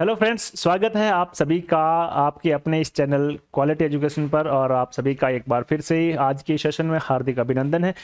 Hello friends, स्वागत है आप सभी का आपके अपने इस चैनल क्वालिटी एजुकेशन पर। और आप सभी का एक बार फिर से आज के सेशन में हार्दिक अभिनंदन है।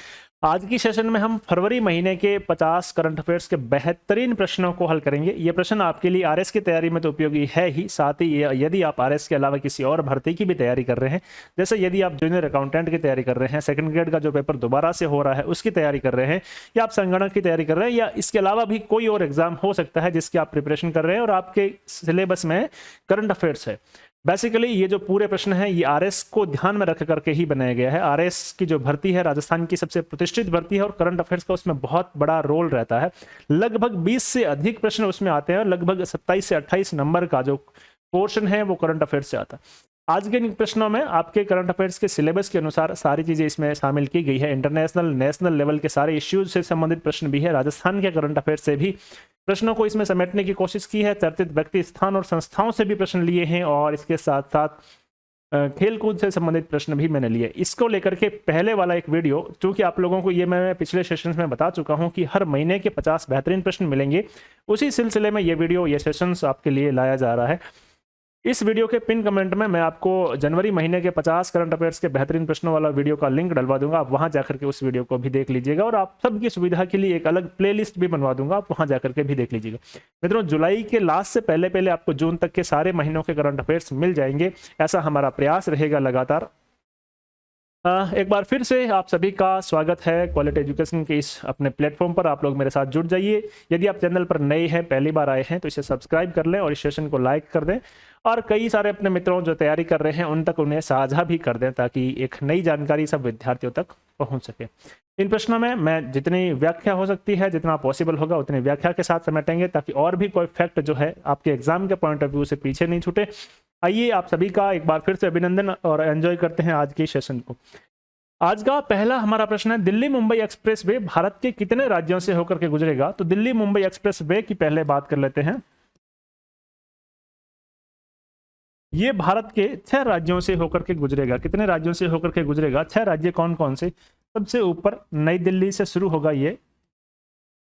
आज की सेशन में हम फरवरी महीने के 50 करंट अफेयर्स के बेहतरीन प्रश्नों को हल करेंगे। ये प्रश्न आपके लिए आरएस की तैयारी में तो उपयोगी है ही, साथ ही यदि आप आरएस के अलावा किसी और भर्ती की भी तैयारी कर रहे हैं, जैसे यदि आप जूनियर अकाउंटेंट की तैयारी कर रहे हैं, सेकंड ग्रेड का जो पेपर दोबारा से हो रहा है उसकी तैयारी कर रहे हैं, या आप संगणक की तैयारी कर रहे हैं, या इसके अलावा भी कोई और एग्जाम हो सकता है जिसकी आप प्रिपरेशन कर रहे हैं और आपके सिलेबस में करंट अफेयर्स है। बेसिकली ये जो पूरे प्रश्न है ये आरएस को ध्यान में रख करके ही बनाया गया है। आरएस की जो भर्ती है राजस्थान की सबसे प्रतिष्ठित भर्ती है और करंट अफेयर्स का उसमें बहुत बड़ा रोल रहता है। लगभग 20 से अधिक प्रश्न उसमें आते हैं और लगभग 27 से 28 नंबर का जो पोर्शन है वो करंट अफेयर्स से आता है। आज के इन प्रश्नों में आपके करंट अफेयर्स के सिलेबस के अनुसार सारी चीजें इसमें शामिल की गई है। इंटरनेशनल नेशनल लेवल के सारे इश्यूज से संबंधित प्रश्न भी है, राजस्थान के करंट अफेयर्स से भी प्रश्नों को इसमें समेटने की कोशिश की है। चर्चित व्यक्ति, स्थान और संस्थाओं से भी प्रश्न लिए हैं और इसके साथ साथ खेल कूद से संबंधित प्रश्न भी मैंने लिए। इसको लेकर के पहले वाला एक वीडियो, क्योंकि आप लोगों को ये मैं पिछले सेशंस में बता चुका हूं कि हर महीने के 50 बेहतरीन प्रश्न मिलेंगे, उसी सिलसिले में ये वीडियो ये सेशंस आपके लिए लाया जा रहा है। इस वीडियो के पिन कमेंट में मैं आपको जनवरी महीने के 50 करंट अफेयर्स के बेहतरीन प्रश्नों वाला वीडियो का लिंक डलवा दूंगा। आप वहां जाकर के उस वीडियो को भी देख लीजिएगा और आप सबकी सुविधा के लिए एक अलग प्लेलिस्ट भी बनवा दूंगा, आप वहां जाकर के भी देख लीजिएगा। मित्रों, जुलाई के लास्ट से पहले पहले आपको जून तक के सारे महीनों के करंट अफेयर्स मिल जाएंगे, ऐसा हमारा प्रयास रहेगा लगातार। एक बार फिर से आप सभी का स्वागत है क्वालिटी एजुकेशन के इस अपने प्लेटफॉर्म पर। आप लोग मेरे साथ जुड़ जाइए। यदि आप चैनल पर नए हैं, पहली बार आए हैं, तो इसे सब्सक्राइब कर लें और इस सेशन को लाइक कर दें और कई सारे अपने मित्रों जो तैयारी कर रहे हैं उन तक उन्हें साझा भी कर दें, ताकि एक नई जानकारी सब विद्यार्थियों तक पहुंच सके। इन प्रश्नों में मैं जितनी व्याख्या हो सकती है, जितना पॉसिबल होगा उतनी व्याख्या के साथ समेटेंगे, ताकि और भी कोई फैक्ट जो है आपके एग्जाम के पॉइंट ऑफ व्यू से पीछे नहीं छूटे। आइए आप सभी का एक बार फिर से अभिनंदन और एंजॉय करते हैं आज के सेशन को। आज का पहला हमारा प्रश्न है, दिल्ली मुंबई एक्सप्रेस वे भारत के कितने राज्यों से होकर के गुजरेगा? तो दिल्ली मुंबई एक्सप्रेस वे की पहले बात कर लेते हैं। ये भारत के 6 राज्यों से होकर के गुजरेगा। कितने राज्यों से होकर के गुजरेगा? 6 राज्य कौन कौन से? सबसे ऊपर नई दिल्ली से शुरू होगा ये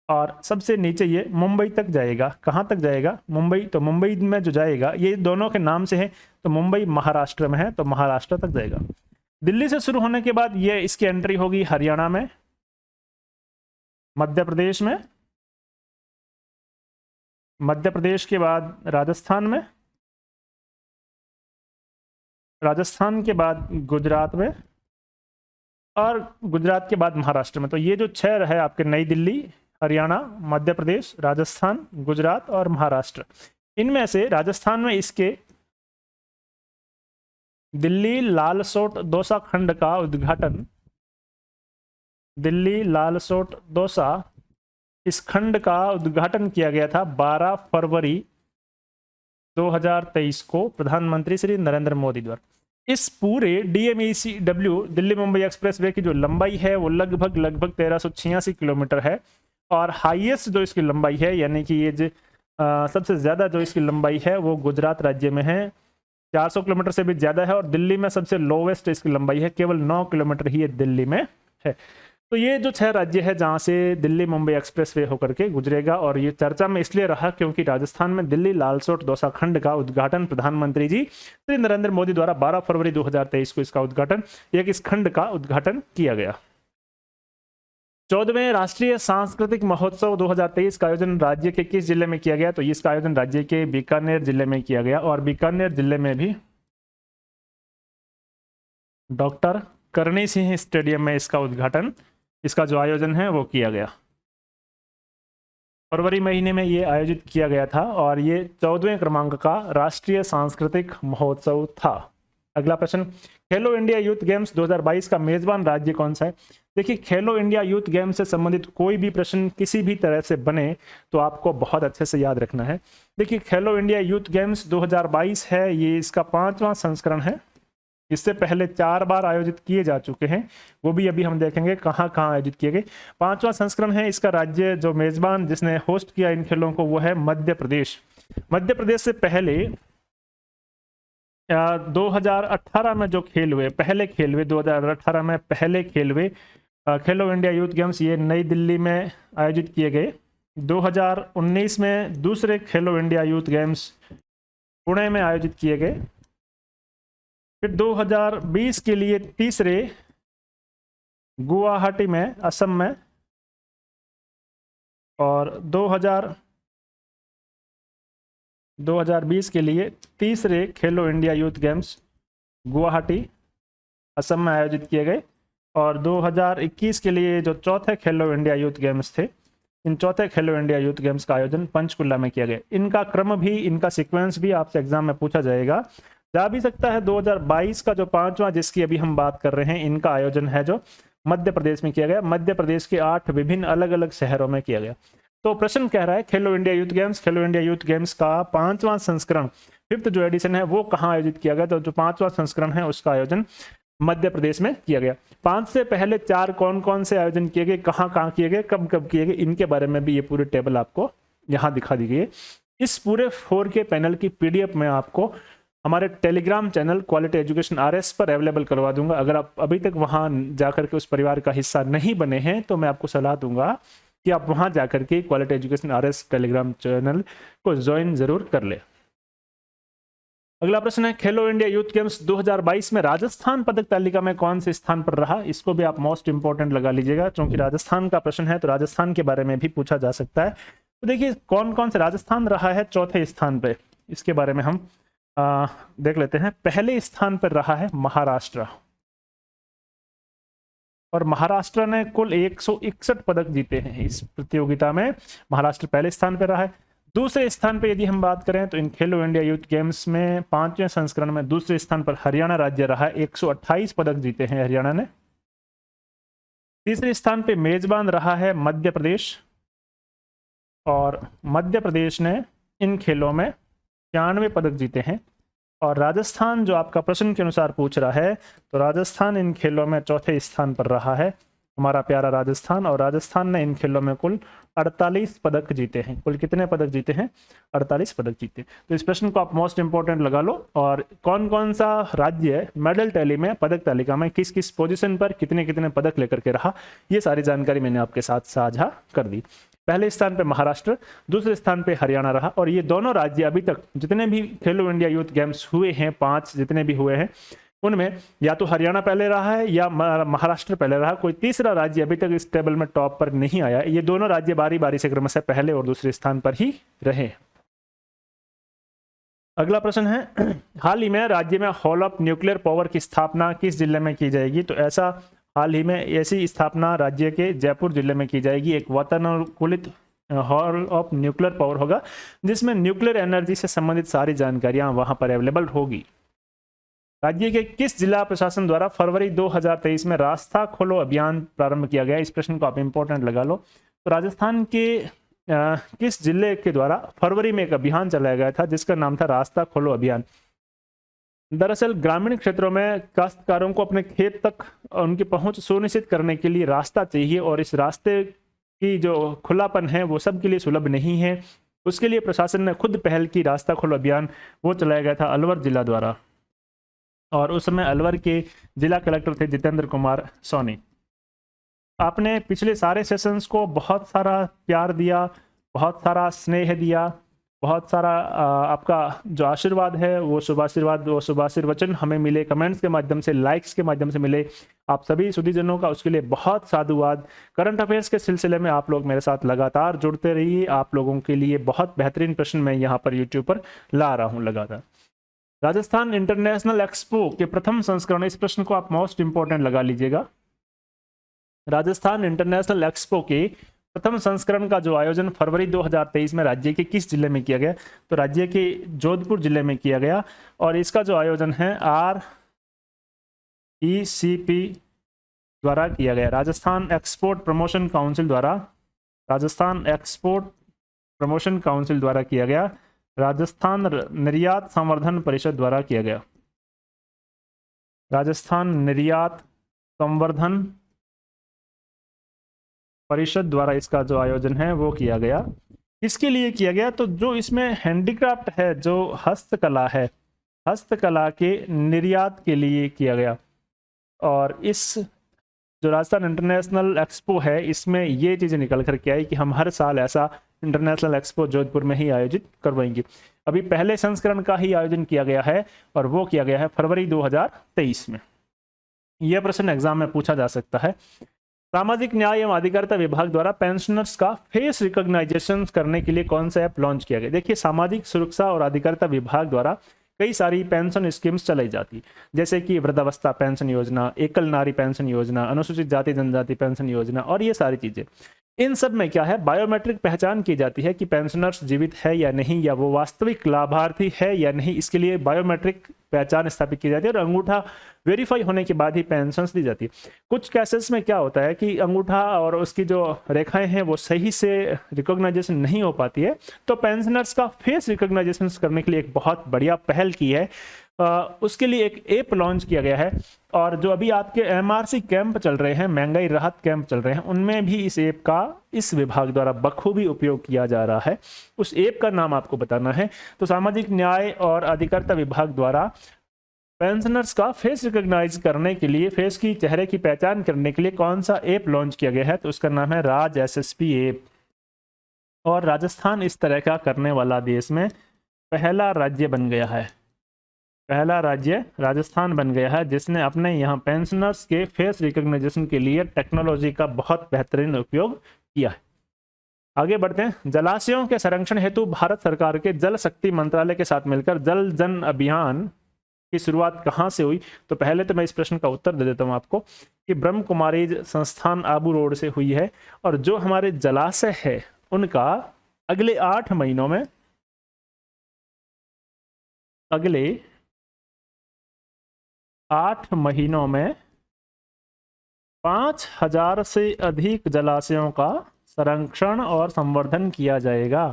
और सबसे नीचे ये मुंबई तक जाएगा। कहां तक जाएगा? मुंबई। तो मुंबई में जो जाएगा ये दोनों के नाम से है, तो मुंबई महाराष्ट्र में है, तो महाराष्ट्र तक जाएगा। दिल्ली से शुरू होने के बाद ये इसकी एंट्री होगी हरियाणा में, मध्य प्रदेश में, मध्य प्रदेश के बाद राजस्थान में, राजस्थान के बाद गुजरात में और गुजरात के बाद महाराष्ट्र में। तो ये जो 6 है आपके, नई दिल्ली, हरियाणा, मध्य प्रदेश, राजस्थान, गुजरात और महाराष्ट्र, इनमें से राजस्थान में इसके दिल्ली लालसोट दौसा खंड का उद्घाटन, दिल्ली लालसोट दौसा, इस खंड का उद्घाटन किया गया था 12 फरवरी 2023 को प्रधानमंत्री श्री नरेंद्र मोदी द्वारा। इस पूरे DMECW Delhi Mumbai express way की जो लंबाई है वो लगभग 1386 किलोमीटर है और हाईएस्ट जो इसकी लंबाई है, यानी कि ये जो सबसे ज्यादा जो इसकी लंबाई है वो गुजरात राज्य में है, 400 किलोमीटर से भी ज्यादा है। और दिल्ली में सबसे लोवेस्ट इसकी लंबाई है, केवल 9 किलोमीटर ही ये दिल्ली में है। तो ये जो 6 राज्य है जहां से दिल्ली मुंबई एक्सप्रेस वे होकर के गुजरेगा, और ये चर्चा में इसलिए रहा क्योंकि राजस्थान में दिल्ली लालसोट दौसा खंड का उद्घाटन प्रधानमंत्री जी श्री नरेंद्र मोदी द्वारा 12 फरवरी 2023 को इसका उद्घाटन, इस खंड का उद्घाटन किया गया। 14वें राष्ट्रीय सांस्कृतिक महोत्सव 2023 का आयोजन राज्य के किस जिले में किया गया? तो इसका आयोजन राज्य के बीकानेर जिले में किया गया और बीकानेर जिले में भी डॉक्टर करणी सिंह स्टेडियम में इसका उद्घाटन, इसका जो आयोजन है वो किया गया। फरवरी महीने में ये आयोजित किया गया था और ये 14वें क्रमांक का राष्ट्रीय सांस्कृतिक महोत्सव था। अगला प्रश्न, खेलो इंडिया यूथ गेम्स 2022 का मेजबान राज्य कौन सा है? देखिए, खेलो इंडिया यूथ गेम्स से संबंधित कोई भी प्रश्न किसी भी तरह से बने तो आपको बहुत अच्छे से याद रखना है। देखिए, खेलो इंडिया यूथ गेम्स 2022 है, ये इसका 5वां संस्करण है। इससे पहले 4 बार आयोजित किए जा चुके हैं, वो भी अभी हम देखेंगे कहाँ कहाँ आयोजित किए गए। 5वां संस्करण है। इसका राज्य जो मेजबान जिसने होस्ट किया इन खेलों को वो है मध्य प्रदेश। मध्य प्रदेश से पहले 2018 में जो खेल हुए, पहले खेल हुए 2018 में पहले खेल हुए खेलो इंडिया यूथ गेम्स, ये नई दिल्ली में आयोजित किए गए 2019 में दूसरे खेलो इंडिया यूथ गेम्स पुणे में आयोजित किए गए। फिर 2020 के लिए तीसरे गुवाहाटी में, असम में, और 2020 के लिए तीसरे खेलो India youth games Guwahati, Assam में आयोजित किए गए। और 2021 के लिए जो चौथे खेलो इंडिया यूथ गेम्स थे, इन चौथे खेलो इंडिया यूथ गेम्स का आयोजन पंचकुला में किया गया। इनका क्रम भी, इनका सीक्वेंस भी आपसे एग्जाम में पूछा जाएगा, जा भी सकता है। 2022 का जो 5वां, जिसकी अभी हम बात कर रहे हैं, इनका आयोजन है जो मध्य प्रदेश में किया गया। मध्य प्रदेश के 8 विभिन्न अलग अलग शहरों में किया गया। तो प्रश्न कह रहा है खेलो इंडिया यूथ गेम्स, खेलो इंडिया यूथ गेम्स का 5वां संस्करण, 5th जो एडिशन है, वो कहाँ आयोजित किया गया? तो जो 5वां संस्करण है उसका आयोजन मध्य प्रदेश में किया गया। 5 से पहले 4 कौन कौन से आयोजन किए गए, कहाँ कहाँ किए गए, कब कब किए गए, इनके बारे में भी ये पूरी टेबल आपको यहाँ दिखा दी गई है। इस पूरे 4K पैनल की PDF में आपको हमारे Telegram channel quality education RS पर अवेलेबल करवा दूंगा। अगर आप अभी तक वहाँ जाकर के उस परिवार का हिस्सा नहीं बने हैं तो मैं आपको सलाह दूंगा कि आप वहाँ जाकर के quality education RS Telegram channel को ज्वाइन जरूर कर ले। अगला प्रश्न है खेलो इंडिया यूथ गेम्स 2022 में राजस्थान पदक तालिका में कौन से स्थान पर रहा? इसको भी आप मोस्ट इंपोर्टेंट लगा लीजिएगा, क्योंकि राजस्थान का प्रश्न है तो राजस्थान के बारे में भी पूछा जा सकता है। तो देखिए कौन कौन से राजस्थान रहा है चौथे स्थान पे, इसके बारे में हम देख लेते हैं। पहले स्थान पर रहा है महाराष्ट्र, और महाराष्ट्र ने कुल 161 पदक जीते हैं इस प्रतियोगिता में। महाराष्ट्र पहले स्थान पर रहा है। दूसरे स्थान पे यदि हम बात करें तो इन खेलो इंडिया यूथ गेम्स में 5वें संस्करण में दूसरे स्थान पर हरियाणा राज्य रहा है, 128 पदक जीते हैं हरियाणा ने। तीसरे स्थान पे मेजबान रहा है मध्य प्रदेश, और मध्य प्रदेश ने इन खेलों में 96 पदक जीते हैं। और राजस्थान जो आपका प्रश्न के अनुसार पूछ रहा है, तो राजस्थान इन खेलों में चौथे स्थान पर रहा है, हमारा प्यारा राजस्थान। और राजस्थान ने इन खेलों में कुल 48 पदक जीते हैं। कुल कितने पदक जीते हैं? 48 पदक जीते। तो इस प्रश्न को आप मोस्ट इंपोर्टेंट लगा लो। और कौन कौन सा राज्य मेडल टैली में, पदक तालिका में किस किस पोजीशन पर कितने कितने पदक लेकर के रहा, ये सारी जानकारी मैंने आपके साथ साझा कर दी। पहले स्थान पे महाराष्ट्र, दूसरे स्थान पे हरियाणा रहा। और ये दोनों राज्य अभी तक जितने भी खेलो इंडिया यूथ गेम्स हुए हैं, 5 जितने भी हुए हैं, उनमें या तो हरियाणा पहले रहा है या महाराष्ट्र पहले रहा। कोई तीसरा राज्य अभी तक इस टेबल में टॉप पर नहीं आया। ये दोनों राज्य बारी बारी से क्रमशः पहले और दूसरे स्थान पर ही रहे। अगला प्रश्न है हाल ही में राज्य में हॉल ऑफ न्यूक्लियर पावर की स्थापना किस जिले में की जाएगी? तो ऐसा हाल ही में ऐसी स्थापना राज्य के जयपुर जिले में की जाएगी। एक वातानुकूलित हॉल ऑफ न्यूक्लियर पावर होगा, जिसमें न्यूक्लियर एनर्जी से संबंधित सारी जानकारियां वहां पर अवेलेबल होगी। राज्य के किस जिला प्रशासन द्वारा फरवरी 2023 में रास्ता खोलो अभियान प्रारंभ किया गया? इस प्रश्न को आप इंपोर्टेंट लगा लो। तो राजस्थान के किस जिले के द्वारा फरवरी में एक अभियान चलाया गया था जिसका नाम था रास्ता खोलो अभियान। दरअसल ग्रामीण क्षेत्रों में काश्तकारों को अपने खेत तक उनकी पहुंच सुनिश्चित करने के लिए रास्ता चाहिए, और इस रास्ते की जो खुलापन है वो सबके लिए सुलभ नहीं है। उसके लिए प्रशासन ने खुद पहल की, रास्ता खोलो अभियान वो चलाया गया था अलवर जिला द्वारा। और उस समय अलवर के जिला कलेक्टर थे जितेंद्र कुमार सोनी। आपने पिछले सारे सेशंस को बहुत सारा प्यार दिया, बहुत सारा स्नेह दिया, बहुत सारा आपका जो आशीर्वाद है वो शुभाशीर्वचन हमें मिले, कमेंट्स के माध्यम से, लाइक्स के माध्यम से मिले। आप सभी सुधीजनों का उसके लिए बहुत साधुवाद। करंट अफेयर्स के सिलसिले में आप लोग मेरे साथ लगातार जुड़ते रहिए। आप लोगों के लिए बहुत बेहतरीन प्रश्न मैं यहाँ पर यूट्यूब पर ला रहा हूँ लगातार। राजस्थान इंटरनेशनल एक्सपो के प्रथम संस्करण, इस प्रश्न को आप मोस्ट इंपोर्टेंट लगा लीजिएगा। राजस्थान इंटरनेशनल एक्सपो के प्रथम संस्करण का जो आयोजन फरवरी 2023 में राज्य के किस जिले में किया गया? तो राज्य के जोधपुर जिले में किया गया। और इसका जो आयोजन है RECP द्वारा किया गया, राजस्थान एक्सपोर्ट प्रमोशन काउंसिल द्वारा, राजस्थान एक्सपोर्ट प्रमोशन काउंसिल द्वारा किया गया, राजस्थान निर्यात संवर्धन परिषद द्वारा किया गया। राजस्थान निर्यात संवर्धन परिषद द्वारा इसका जो आयोजन है वो किया गया। किसके लिए किया गया? तो जो इसमें हैंडीक्राफ्ट है, जो हस्तकला है, हस्तकला के निर्यात के लिए किया गया। और इस जो राजस्थान इंटरनेशनल एक्सपो है इसमें ये चीज़ें निकल कर के आई कि हम हर साल ऐसा इंटरनेशनल एक्सपो जोधपुर में ही आयोजित करवाएंगे। अभी पहले संस्करण का ही आयोजन किया गया है और वो किया गया है फरवरी 2023 में। यह प्रश्न एग्जाम में पूछा जा सकता है। सामाजिक न्याय एवं अधिकारिता विभाग द्वारा पेंशनर्स का फेस रिकॉग्नाइजेशन करने के लिए कौन सा ऐप लॉन्च किया गया? देखिए, सामाजिक सुरक्षा और अधिकारिता विभाग द्वारा कई सारी पेंशन स्कीम्स चलाई जाती, जैसे कि वृद्धावस्था पेंशन योजना, एकल नारी पेंशन योजना, अनुसूचित जाति जनजाति पेंशन योजना और ये सारी चीजें। इन सब में क्या है, बायोमेट्रिक पहचान की जाती है कि पेंशनर्स जीवित है या नहीं, या वो वास्तविक लाभार्थी है या नहीं। इसके लिए बायोमेट्रिक पहचान स्थापित की जाती है और अंगूठा वेरीफाई होने के बाद ही पेंशन दी जाती है। कुछ केसेस में क्या होता है कि अंगूठा और उसकी जो रेखाएं हैं वो सही से रिकॉग्नाइजेशन नहीं हो पाती है, तो पेंशनर्स का फेस रिकॉग्नाइजेशन करने के लिए एक बहुत बढ़िया पहल की है। उसके लिए एक ऐप लॉन्च किया गया है और जो अभी आपके एमआरसी कैंप चल रहे हैं, महंगाई राहत कैंप चल रहे हैं, उनमें भी इस ऐप का इस विभाग द्वारा बखूबी उपयोग किया जा रहा है। उस ऐप का नाम आपको बताना है। तो सामाजिक न्याय और अधिकारिता विभाग द्वारा पेंशनर्स का फेस रिकॉग्नाइज करने के लिए, फेस की चेहरे की पहचान करने के लिए कौन सा ऐप लॉन्च किया गया है? तो उसका नाम है राज एसएसपी ऐप। और राजस्थान इस तरह का करने वाला देश में पहला राज्य बन गया है। पहला राज्य राजस्थान बन गया है जिसने अपने यहाँ पेंशनर्स के फेस रिकॉग्नाइजेशन के लिए टेक्नोलॉजी का बहुत बेहतरीन उपयोग किया है। आगे बढ़ते हैं। जलाशयों के संरक्षण हेतु भारत सरकार के जल शक्ति मंत्रालय के साथ मिलकर जल जन अभियान की शुरुआत कहाँ से हुई? तो पहले तो मैं इस प्रश्न का उत्तर दे देता हूँ आपको कि ब्रह्म कुमारी संस्थान आबू रोड से हुई है। और जो हमारे जलाशय है उनका अगले 8 महीनों में, अगले 8 महीनों में 5000 से अधिक जलाशयों का संरक्षण और संवर्धन किया जाएगा।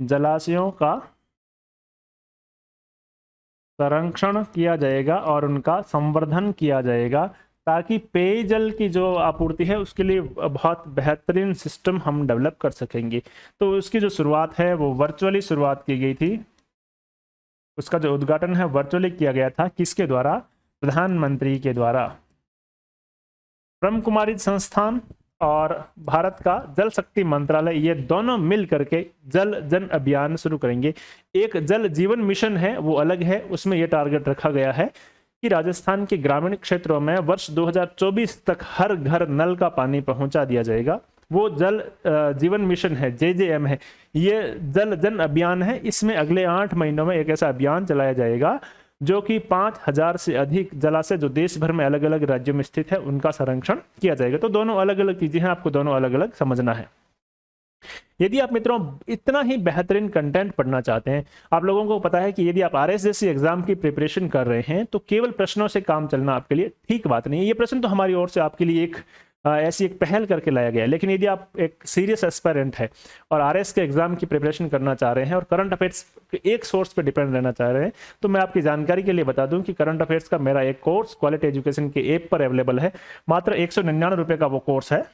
जलाशयों का संरक्षण किया जाएगा और उनका संवर्धन किया जाएगा ताकि पेयजल की जो आपूर्ति है उसके लिए बहुत बेहतरीन सिस्टम हम डेवलप कर सकेंगे। तो उसकी जो शुरुआत है वो वर्चुअली शुरुआत की गई थी। उसका जो उद्घाटन है वर्चुअली किया गया था। किसके द्वारा? प्रधानमंत्री के द्वारा। ब्रह्म कुमारी संस्थान और भारत का जल शक्ति मंत्रालय, ये दोनों मिल करके जल जन अभियान शुरू करेंगे। एक जल जीवन मिशन है, वो अलग है। उसमें यह टारगेट रखा गया है कि राजस्थान के ग्रामीण क्षेत्रों में वर्ष 2024 तक हर घर नल का पानी पहुंचा दिया जाएगा। वो जल जीवन मिशन है, JJM है। ये जल जन अभियान है। इसमें अगले 8 महीनों में एक ऐसा अभियान चलाया जाएगा जो कि 5000 से अधिक जलाशय जो देश भर में अलग अलग राज्यों में स्थित है उनका संरक्षण किया जाएगा। तो दोनों अलग अलग चीजें हैं, आपको दोनों अलग अलग समझना है। यदि आप मित्रों इतना ही बेहतरीन कंटेंट पढ़ना चाहते हैं, आप लोगों को पता है कि यदि आप RS जैसी एग्जाम की प्रिपरेशन कर रहे हैं तो केवल प्रश्नों से काम चलना आपके लिए ठीक बात नहीं है। ये प्रश्न तो हमारी ओर से आपके लिए एक ऐसी एक पहल करके लाया गया है। लेकिन यदि आप एक सीरियस एस्पायरेंट है और RS के एग्जाम की प्रिपरेशन करना चाह रहे हैं और करंट अफेयर्स एक सोर्स पे डिपेंड रहना चाह रहे हैं, तो मैं आपकी जानकारी के लिए बता दूं कि करंट अफेयर्स का मेरा एक कोर्स क्वालिटी एजुकेशन के ऐप पर अवेलेबल है। मात्र 199 रुपये का वो कोर्स है।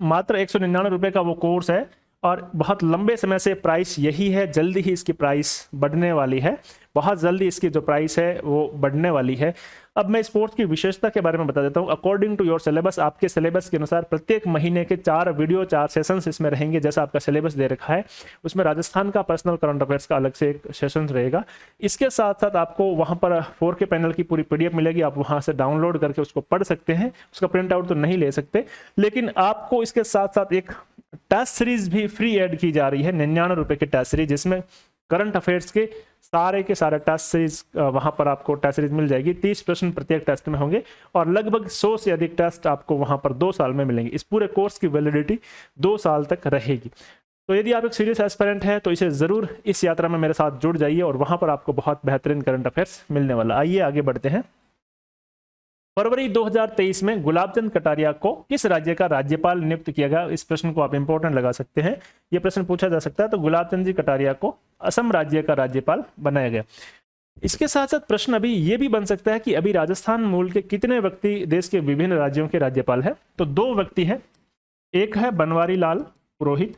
मात्र 199 रुपये का वो कोर्स है और बहुत लंबे समय से प्राइस यही है। जल्दी ही इसकी प्राइस बढ़ने वाली है, बहुत जल्दी इसकी जो प्राइस है वो बढ़ने वाली है। अब मैं स्पोर्ट्स की विशेषता के बारे में बता देता हूँ। अकॉर्डिंग टू योर सिलेबस, आपके सिलेबस के अनुसार प्रत्येक महीने के 4 वीडियो 4 सेशंस इसमें रहेंगे। जैसा आपका सिलेबस दे रखा है उसमें राजस्थान का पर्सनल करंट अफेयर्स का अलग से एक सेशन रहेगा। इसके साथ साथ आपको वहाँ पर 4K पैनल की पूरी PDF मिलेगी। आप वहाँ से डाउनलोड करके उसको पढ़ सकते हैं। उसका प्रिंट आउट तो नहीं ले सकते, लेकिन आपको इसके साथ साथ एक टेस्ट सीरीज भी फ्री ऐड की जा रही है। 99 रुपये की टेस्ट सीरीज, जिसमें करंट अफेयर्स के सारे टेस्ट सीरीज वहां पर आपको टेस्ट सीरीज मिल जाएगी। 30 प्रश्न प्रत्येक टेस्ट में होंगे और लगभग 100 से अधिक टेस्ट आपको वहां पर 2 साल में मिलेंगे। इस पूरे कोर्स की वैलिडिटी 2 साल तक रहेगी। तो यदि आप एक सीरियस एस्पिरेंट है तो इसे जरूर इस यात्रा में मेरे साथ जुड़ जाइए और वहां पर आपको बहुत बेहतरीन करंट अफेयर्स मिलने वाला। आइए आगे बढ़ते हैं। फरवरी 2023 में गुलाबचंद कटारिया को किस राज्य का राज्यपाल नियुक्त किया गया? इस प्रश्न को आप इंपॉर्टेंट लगा सकते हैं, यह प्रश्न पूछा जा सकता है। तो गुलाबचंद जी कटारिया को असम राज्य का राज्यपाल बनाया गया। इसके साथ साथ प्रश्न अभी यह भी बन सकता है कि अभी राजस्थान मूल के कितने व्यक्ति देश के विभिन्न राज्यों के राज्यपाल है? तो 2 व्यक्ति हैं। एक है बनवारी लाल पुरोहित,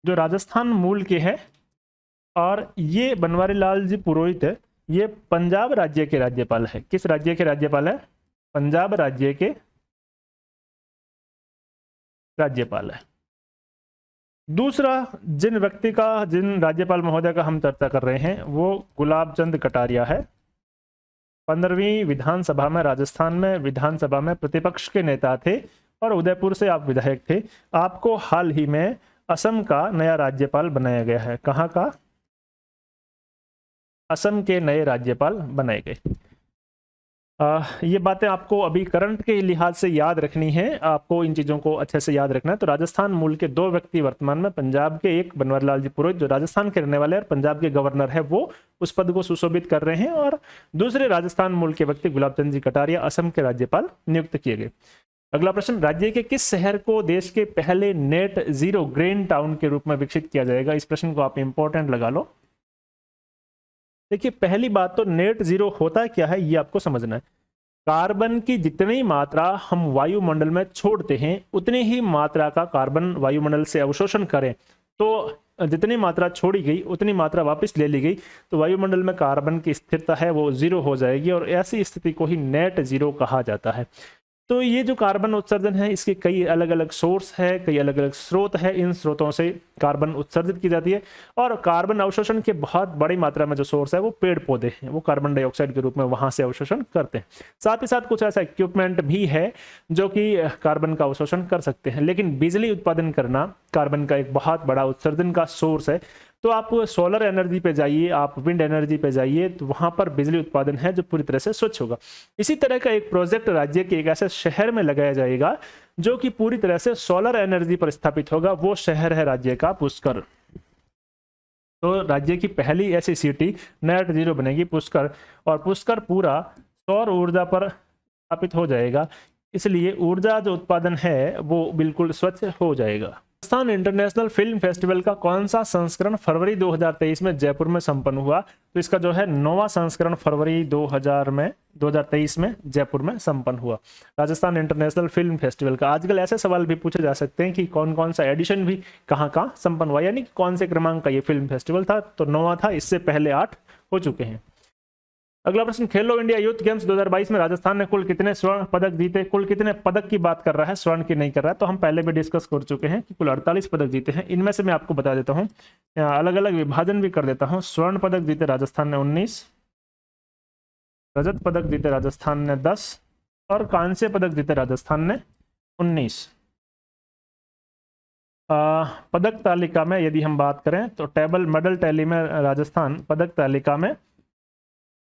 जो राजस्थान मूल के हैं, और ये बनवारी लाल जी पुरोहित है ये पंजाब राज्य के राज्यपाल है। किस राज्य के राज्यपाल है? पंजाब राज्य के राज्यपाल है। दूसरा जिन राज्यपाल महोदय का हम चर्चा कर रहे हैं वो गुलाब चंद कटारिया है। 15वीं विधानसभा में, राजस्थान में विधानसभा में प्रतिपक्ष के नेता थे और उदयपुर से आप विधायक थे। आपको हाल ही में असम का नया राज्यपाल बनाया गया है। कहाँ का? असम के नए राज्यपाल बनाए गए। ये बातें आपको अभी करंट के लिहाज से याद रखनी है, आपको इन चीज़ों को अच्छे से याद रखना है। तो राजस्थान मूल के 2 व्यक्ति वर्तमान में, पंजाब के एक बनवारीलाल जी पुरोहित जो राजस्थान के रहने वाले हैं और पंजाब के गवर्नर है, वो उस पद को सुशोभित कर रहे हैं, और दूसरे राजस्थान मूल के व्यक्ति गुलाब चंद जी कटारिया असम के राज्यपाल नियुक्त किए गए। अगला प्रश्न, राज्य के किस शहर को देश के पहले नेट जीरो ग्रीन टाउन के रूप में विकसित किया जाएगा? इस प्रश्न को आप इंपॉर्टेंट लगा लो। देखिए, पहली बात तो नेट जीरो होता क्या है ये आपको समझना है। कार्बन की जितनी मात्रा हम वायुमंडल में छोड़ते हैं उतनी ही मात्रा का कार्बन वायुमंडल से अवशोषण करें, तो जितनी मात्रा छोड़ी गई उतनी मात्रा वापस ले ली गई, तो वायुमंडल में कार्बन की स्थिरता है वो जीरो हो जाएगी, और ऐसी स्थिति को ही नेट जीरो कहा जाता है। तो ये जो कार्बन उत्सर्जन है इसके कई अलग अलग सोर्स है, कई अलग अलग स्रोत है। इन स्रोतों से कार्बन उत्सर्जित की जाती है, और कार्बन अवशोषण के बहुत बड़ी मात्रा में जो सोर्स है वो पेड़ पौधे हैं, वो कार्बन डाइऑक्साइड के रूप में वहां से अवशोषण करते हैं। साथ ही साथ कुछ ऐसा इक्विपमेंट भी है जो कि कार्बन का अवशोषण कर सकते हैं। लेकिन बिजली उत्पादन करना कार्बन का एक बहुत बड़ा उत्सर्जन का सोर्स है। तो आप सोलर एनर्जी पे जाइए, आप विंड एनर्जी पे जाइए, तो वहां पर बिजली उत्पादन है जो पूरी तरह से स्वच्छ होगा। इसी तरह का एक प्रोजेक्ट राज्य के एक ऐसे शहर में लगाया जाएगा जो कि पूरी तरह से सोलर एनर्जी पर स्थापित होगा। वो शहर है राज्य का पुष्कर। तो राज्य की पहली ऐसी सिटी नेट जीरो बनेगी पुष्कर, और पुष्कर पूरा सौर ऊर्जा पर स्थापित हो जाएगा, इसलिए ऊर्जा जो उत्पादन है वो बिल्कुल स्वच्छ हो जाएगा। राजस्थान इंटरनेशनल फिल्म फेस्टिवल का कौन सा संस्करण फरवरी 2023 में जयपुर में संपन्न हुआ? तो इसका जो है 9वां संस्करण फरवरी 2023 में जयपुर में संपन्न हुआ। राजस्थान इंटरनेशनल फिल्म फेस्टिवल का आजकल ऐसे सवाल भी पूछे जा सकते हैं कि कौन कौन सा एडिशन भी कहाँ कहाँ संपन्न हुआ, यानी कौन से क्रमांक का ये फिल्म फेस्टिवल था। तो 9वां था, इससे पहले 8 हो चुके हैं। अगला प्रश्न, खेलो इंडिया यूथ गेम्स 2022 में राजस्थान ने कुल कितने स्वर्ण पदक जीते? कुल कितने पदक की बात कर रहा है, स्वर्ण की नहीं कर रहा है। तो हम पहले भी डिस्कस कर चुके हैं कि कुल 48 पदक जीते हैं। इनमें से मैं आपको बता देता हूँ, अलग अलग विभाजन भी कर देता हूँ। स्वर्ण पदक जीते राजस्थान ने 19, रजत पदक जीते राजस्थान ने 10, और कांस्य पदक जीते राजस्थान ने 19। पदक तालिका में यदि हम बात करें तो टेबल मेडल टैली में राजस्थान पदक तालिका में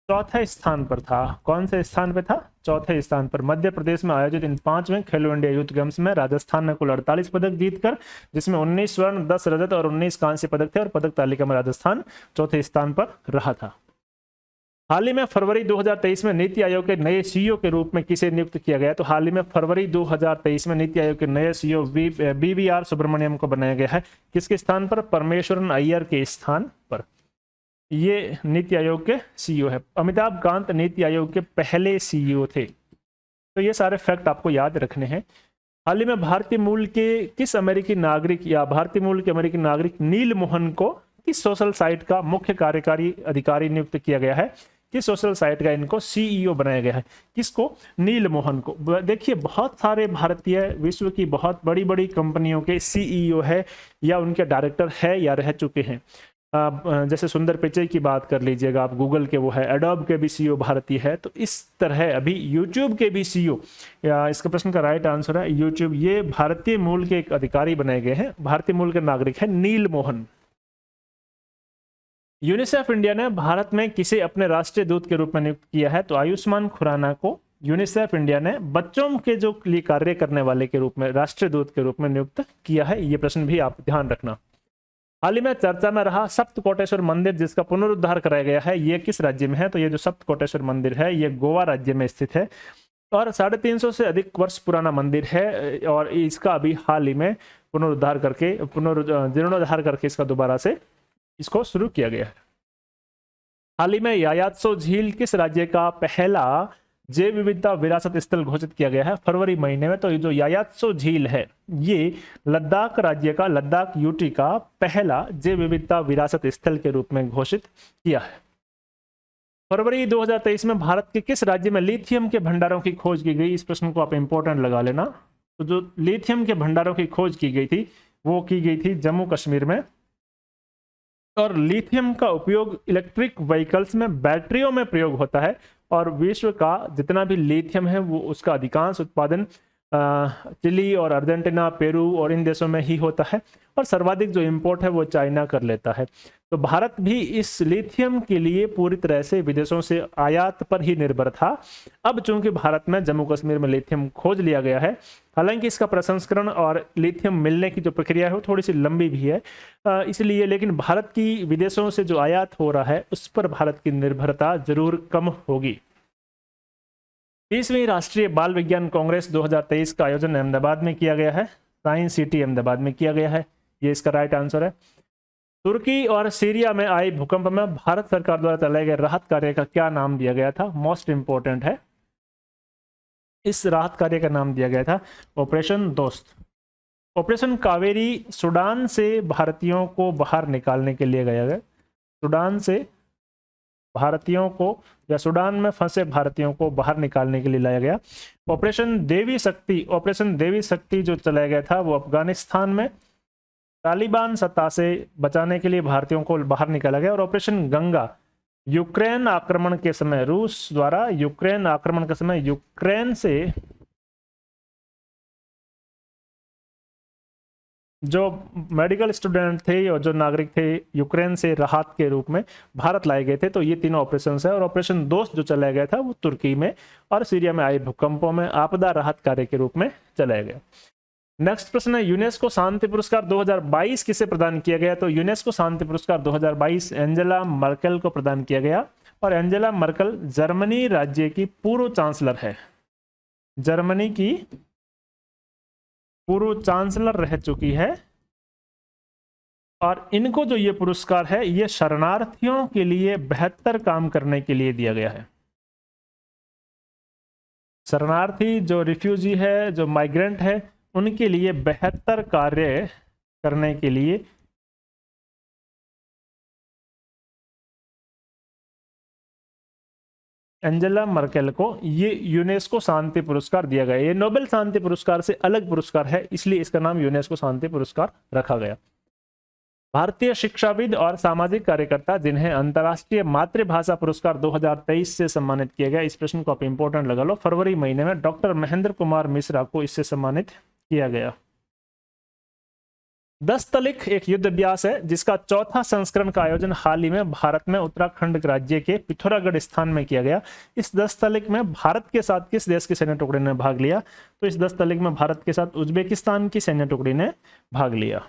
चौथे स्थान पर था। कौन से स्थान पे था? चौथे स्थान पर। मध्य प्रदेश में आयोजित इन 5वें खेलो इंडिया यूथ गेम्स में राजस्थान ने कुल 48 पदक जीतकर, जिसमें 19 स्वर्ण, 10 रजत और 19 कांस्य पदक थे, और पदक तालिका में राजस्थान चौथे स्थान पर रहा था। हाल ही में फरवरी 2023 में नीति आयोग के नए सीईओ के रूप में किसे नियुक्त किया गया? तो हाल ही में फरवरी 2023 में नीति आयोग के नए सीईओ BVR सुब्रमण्यम को बनाया गया है। किसके स्थान पर? परमेश्वरन अय्यर के स्थान पर। ये नीति आयोग के सीईओ है। अमिताभ कांत नीति आयोग के पहले सीईओ थे। तो ये सारे फैक्ट आपको याद रखने हैं। हाल ही में भारतीय मूल के किस अमेरिकी नागरिक या भारतीय मूल के अमेरिकी नागरिक नील मोहन को किस सोशल साइट का मुख्य कार्यकारी अधिकारी नियुक्त किया गया है? किस सोशल साइट का इनको सीईओ बनाया गया है? किसको? नील मोहन को। देखिए, बहुत सारे भारतीय विश्व की बहुत बड़ी बड़ी कंपनियों के सीईओ है या उनके डायरेक्टर है या रह चुके हैं। जैसे सुंदर पिचई की बात कर लीजिएगा आप, गूगल के वो है, एडोब के भी सीईओ भारतीय है। तो इस तरह अभी यूट्यूब के भी सीईओ, या इसका प्रश्न का राइट आंसर है यूट्यूब, ये भारतीय मूल के एक अधिकारी बनाए गए हैं, भारतीय मूल के नागरिक है नील मोहन। यूनिसेफ इंडिया ने भारत में किसे अपने राष्ट्रीय दूत के रूप में नियुक्त किया है? तो आयुष्मान खुराना को यूनिसेफ इंडिया ने बच्चों के जो लिए कार्य करने वाले के रूप में राष्ट्रीय दूत के रूप में नियुक्त किया है। ये प्रश्न भी आप ध्यान रखना। हाल ही में चर्चा में रहा सप्तकोटेश्वर मंदिर जिसका पुनरुद्धार कराया गया है, ये किस राज्य में है? तो ये जो सप्तकोटेश्वर मंदिर है ये गोवा राज्य में स्थित है, और 350 से अधिक वर्ष पुराना मंदिर है, और इसका अभी हाल ही में पुनरुद्धार करके जीर्णोद्धार करके इसका दोबारा से इसको शुरू किया गया है। हाल ही में यायात्सो झील किस राज्य का पहला जैव विविधता विरासत स्थल घोषित किया गया है? फरवरी महीने में। तो ये जो यायात्सो झील है ये लद्दाख राज्य का, लद्दाख यूटी का पहला जैव विविधता विरासत स्थल के रूप में घोषित किया है। फरवरी 2023 में भारत के किस राज्य में लिथियम के भंडारों की खोज की गई? इस प्रश्न को आप इंपॉर्टेंट लगा लेना। तो जो लिथियम के भंडारों की खोज की गई थी वो की गई थी जम्मू कश्मीर में। और लिथियम का उपयोग इलेक्ट्रिक व्हीकल्स में बैटरियों में प्रयोग होता है, और विश्व का जितना भी लिथियम है वो उसका अधिकांश उत्पादन चिली और अर्जेंटीना, पेरू और इन देशों में ही होता है, और सर्वाधिक जो इंपोर्ट है वो चाइना कर लेता है। तो भारत भी इस लिथियम के लिए पूरी तरह से विदेशों से आयात पर ही निर्भर था। अब चूंकि भारत में जम्मू कश्मीर में लिथियम खोज लिया गया है, हालांकि इसका प्रसंस्करण और लिथियम मिलने की जो प्रक्रिया है वो थोड़ी सी लंबी भी है, इसलिए लेकिन भारत की विदेशों से जो आयात हो रहा है उस पर भारत की निर्भरता जरूर कम होगी। 30वीं राष्ट्रीय बाल विज्ञान कांग्रेस 2023 का आयोजन अहमदाबाद में किया गया है। साइंस सिटी अहमदाबाद में किया गया है, ये इसका राइट आंसर है। तुर्की और सीरिया में आए भूकंप में भारत सरकार द्वारा चलाए गए राहत कार्य का क्या नाम दिया गया था? मोस्ट इंपोर्टेंट है, इस राहत कार्य का नाम दिया गया था ऑपरेशन दोस्त। ऑपरेशन कावेरी सूडान से भारतीयों को बाहर निकालने के लिए गया गया। सूडान से भारतीयों को या सूडान में फंसे भारतीयों को बाहर निकालने के लिए लाया गया। ऑपरेशन देवी शक्ति जो चलाया गया था वो अफगानिस्तान में तालिबान सत्ता से बचाने के लिए भारतीयों को बाहर निकाला गया। और ऑपरेशन गंगा यूक्रेन आक्रमण के समय, रूस द्वारा यूक्रेन आक्रमण के समय यूक्रेन से जो मेडिकल स्टूडेंट थे और जो नागरिक थे यूक्रेन से राहत के रूप में भारत लाए गए थे। तो ये तीनों ऑपरेशन है। और ऑपरेशन दोस्त जो चलाया गया था वो तुर्की में और सीरिया में आए भूकंपों में आपदा राहत कार्य के रूप में चलाया गया। नेक्स्ट प्रश्न है, यूनेस्को शांति पुरस्कार 2022 किसे प्रदान किया गया? तो यूनेस्को शांति पुरस्कार 2022 एंजेला मर्केल को प्रदान किया गया। और एंजेला मर्केल जर्मनी राज्य की पूर्व चांसलर है, जर्मनी की पूर्व चांसलर रह चुकी है। और इनको जो ये पुरस्कार है ये शरणार्थियों के लिए बेहतर काम करने के लिए दिया गया है। शरणार्थी जो रिफ्यूजी है, जो माइग्रेंट है, उनके लिए बेहतर कार्य करने के लिए एंजेला मर्केल को ये यूनेस्को शांति पुरस्कार दिया गया। ये नोबेल शांति पुरस्कार से अलग पुरस्कार है, इसलिए इसका नाम यूनेस्को शांति पुरस्कार रखा गया। भारतीय शिक्षाविद और सामाजिक कार्यकर्ता जिन्हें अंतर्राष्ट्रीय मातृभाषा पुरस्कार 2023 से सम्मानित किया गया, इस प्रश्न को आप इंपोर्टेंट लगा लो। फरवरी महीने में डॉक्टर महेंद्र कुमार मिश्रा को इससे सम्मानित किया गया। 10 तलिख एक युद्ध अभ्यास है जिसका चौथा संस्करण का आयोजन हाल ही में भारत में उत्तराखंड राज्य के पिथौरागढ़ स्थान में किया गया। इस 10 तलिख में भारत के साथ किस देश के सैन्य टुकड़े ने भाग लिया? तो इस 10 तलिख में भारत के साथ उज्बेकिस्तान की सैन्य टुकड़ी ने भाग लिया।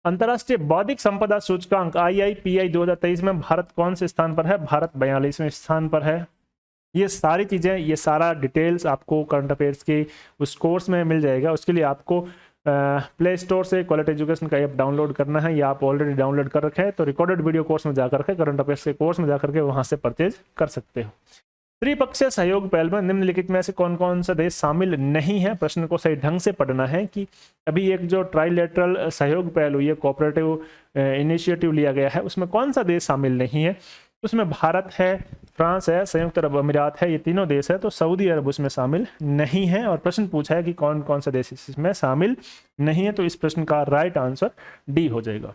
अंतर्राष्ट्रीय बौद्धिक संपदा सूचकांक IIPI 2023 में भारत कौन से स्थान पर है? भारत 42वें स्थान पर है। ये सारी चीजें, ये सारा डिटेल्स आपको करंट अफेयर्स के उस कोर्स में मिल जाएगा। उसके लिए आपको प्ले स्टोर से क्वालिटी एजुकेशन का ऐप डाउनलोड करना है, या आप ऑलरेडी डाउनलोड कर रखे हैं तो रिकॉर्डेड वीडियो कोर्स में जाकर के, करंट अफेयर्स के कोर्स में जाकर के वहां से परचेज कर सकते हो। त्रिपक्षीय सहयोग पहल में निम्नलिखित में से कौन कौन सा देश शामिल नहीं है? प्रश्न को सही ढंग से पढ़ना है कि अभी एक जो ट्राइलेटरल सहयोग पहल हुई है, कोऑपरेटिव इनिशिएटिव लिया गया है, उसमें कौन सा देश शामिल नहीं है? उसमें भारत है, फ्रांस है, संयुक्त अरब अमीरात है, ये तीनों देश है। तो सऊदी अरब उसमें शामिल नहीं है। और प्रश्न पूछा है कि कौन कौन सा देश इसमें शामिल नहीं है, तो इस प्रश्न का राइट आंसर डी हो जाएगा।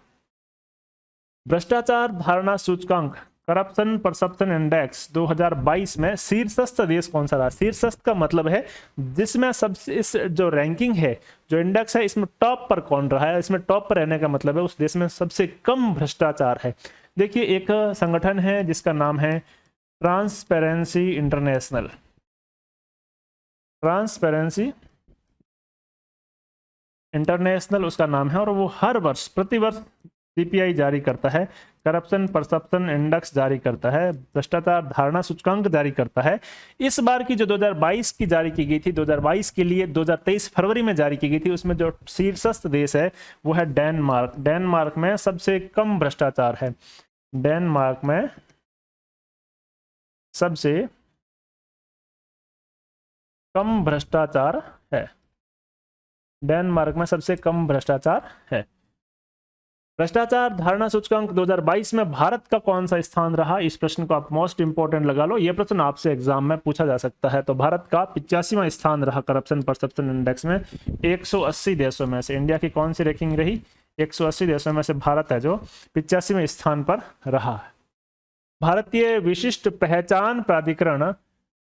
भ्रष्टाचार धारणा सूचकांक करप्शन परसेप्शन इंडेक्स 2022 में शीर्षस्थ देश कौन सा रहा? शीर्षस्थ का मतलब है जिसमें सबसे, इस जो रैंकिंग है, जो इंडेक्स है, इसमें टॉप पर कौन रहा है। इसमें टॉप पर रहने का मतलब है उस देश में सबसे कम भ्रष्टाचार है। देखिए, एक संगठन है जिसका नाम है ट्रांसपेरेंसी इंटरनेशनल। ट्रांसपेरेंसी इंटरनेशनल उसका नाम है, और वो हर वर्ष प्रतिवर्ष CPI जारी करता है, करप्शन परसेप्शन इंडेक्स जारी करता है, भ्रष्टाचार धारणा सूचकांक जारी करता है। इस बार की जो 2022 की जारी की गई थी, 2022 के लिए 2023 फरवरी में जारी की गई थी, उसमें जो शीर्षस्थ देश है वो है डेनमार्क। डेनमार्क में सबसे कम भ्रष्टाचार है। डेनमार्क में सबसे कम भ्रष्टाचार है। डेनमार्क में सबसे कम भ्रष्टाचार है। भ्रष्टाचार धारणा सूचकांक 2022 में भारत का कौन सा स्थान रहा? इस प्रश्न को आप मोस्ट इंपोर्टेंट लगा लो, यह प्रश्न आपसे एग्जाम में पूछा जा सकता है। तो भारत का 85वां स्थान रहा करप्शन परसेप्शन इंडेक्स में 180 देशों में से। इंडिया की कौन सी रैंकिंग रही? 180 देशों में से भारत है जो 85वें स्थान पर रहा है। भारतीय विशिष्ट पहचान प्राधिकरण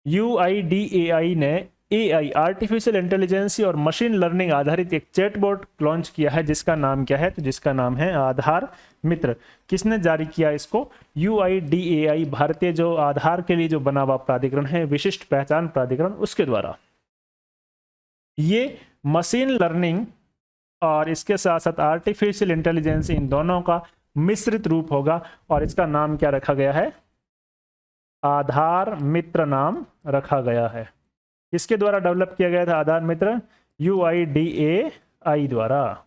UIDAI ने AI आर्टिफिशियल इंटेलिजेंस और मशीन लर्निंग आधारित एक चैटबॉट लॉन्च किया है, जिसका नाम क्या है? तो जिसका नाम है आधार मित्र। किसने जारी किया इसको? UIDAI, भारतीय जो आधार के लिए जो बना हुआ प्राधिकरण है, विशिष्ट पहचान प्राधिकरण, उसके द्वारा। ये मशीन लर्निंग और इसके साथ साथ आर्टिफिशियल इंटेलिजेंस, इन दोनों का मिश्रित रूप होगा और इसका नाम क्या रखा गया है? आधार मित्र नाम रखा गया है। किसके द्वारा डेवलप किया गया था आधार मित्र? UIDAI द्वारा।